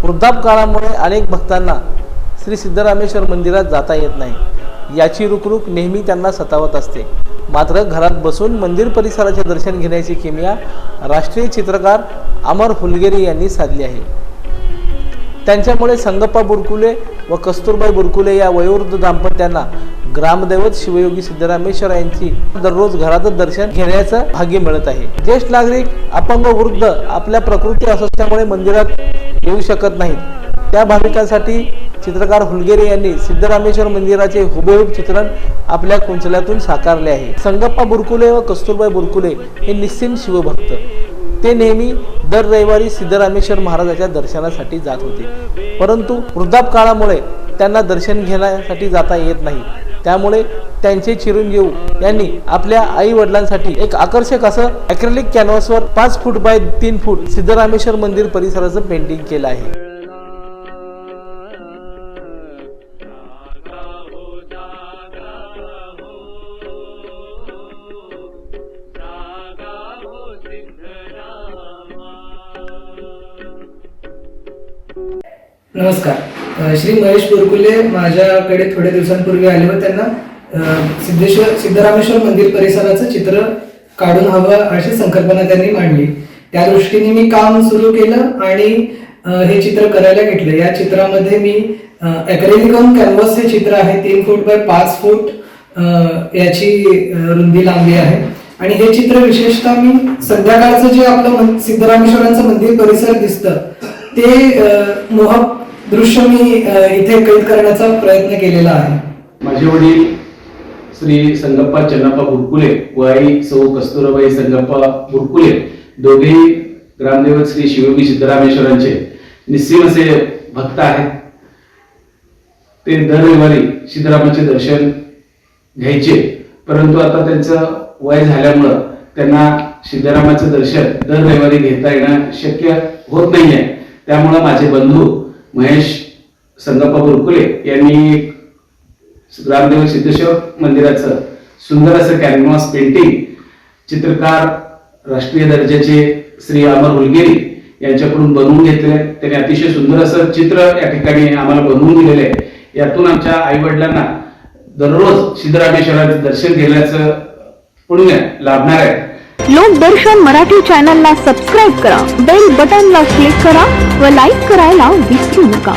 वृद्धापकाळामुळे अनेक भक्तांना श्री सिद्धरामेश्वर मंदिरात जाता येत नाही। याची रुकरुक नेहमी त्यांना सतावत असते। मात्र घरात बसून मंदिर परिसराचे दर्शन घेण्याची किमया राष्ट्रीय चित्रकार अमर हुलगेरी यांनी साधली आहे। त्यांच्यामुळे संगप्पा बुरकुले व कस्तुरबाई बुरकुले या वयोवृद्ध दाम्पत्यांना ग्रामदैवत शिवयोगी सिद्धरामेश्वर यांची दररोज घरातच दर्शन घेण्याचं भाग्य मिळत आहे। ज्येष्ठ नागरिक, अपंग, वृद्ध आपल्या प्रकृती अस्वास्थ्यामुळे मंदिरात येऊ शकत नाहीत। त्या भाविकांसाठी चित्रकार हुलगेरी यांनी सिद्धरामेश्वर मंदिराचे हुबेहूब चित्रण आपल्या कुंचल्यातून साकारले आहे। संगप्पा बुरकुले व कस्तुरबाई बुरकुले हे निस्सिम शिवभक्त। ते नेहमी दर रविवारी सिद्धरामेश्वर महाराजाच्या दर्शनासाठी जात होते, परंतु वृद्धापकाळामुळे त्यांना दर्शन घेण्यासाठी जाता येत नाही। त्यामुळे त्यांचे चिरंजीव यांनी आपल्या आई वडिलांसाठी एक आकर्षक असं ॲक्रेलिक कॅनव्हासवर 5 फूट बाय 3 फूट सिद्धरामेश्वर मंदिर परिसराचं पेंटिंग केलं आहे। नमस्कार, श्री महेश बुरकुले माझ्याकडे थोड्या दिवसांपूर्वी आले व त्यांना सिद्धरामेश्वर मंदिर परिसराचं चित्र काढून हवं अशी संकल्पना त्यांनी मांडली। त्या दृष्टीने मी काम सुरू केलं आणि हे चित्र करायला घेतलं। या चित्रामध्ये मी ॲक्रेलिक कॅनव्हास हे चित्र आहे, 3 फूट बाय 5 फूट याची रुंदी लांबी आहे। आणि हे चित्र विशेषतः मी संध्याकाळचं जे आपलं सिद्धरामेश्वरांचं मंदिर परिसर दिसतं ते मोहक दृश्य मी इथे कैद करण्याचा प्रयत्न केलेला आहे। माझे वडील श्री संगप्पा चन्नप्पा बुरकुले व आई सौ कस्तुरबाई संगप्पा बुरकुले दोघेही ग्रामदेवत श्री शिवयोगी सिद्धरामेश्वरांचे निस्सिम असे भक्त आहेत। ते दर रविवारी सिद्धरामाचे दर्शन घ्यायचे, परंतु आता त्यांचं वय झाल्यामुळं त्यांना सिद्धरामाचं दर्शन दर रविवारी घेता येणं शक्य होत नाहीये। त्यामुळे माझे बंधू महेश संगप्पा बुरकुले यांनी ग्रामदेव सिद्धेश्वर मंदिराचं सुंदर असं कॅनव्हास पेंटिंग चित्रकार राष्ट्रीय दर्जाचे श्री अमर हुलगेरी यांच्याकडून बनवून घेतले। त्यांनी अतिशय सुंदर असं चित्र या ठिकाणी आम्हाला बनवून दिलेलं आहे। यातून आमच्या आई वडिलांना दररोज सिद्धरामेश्वराचं दर्शन घेण्याचं पुण्य लाभणार आहे। लोकदर्शन मराठी चॅनलला सबस्क्राइब करा, बेल बटनला क्लिक करा व लाईक करायला विसरू नका।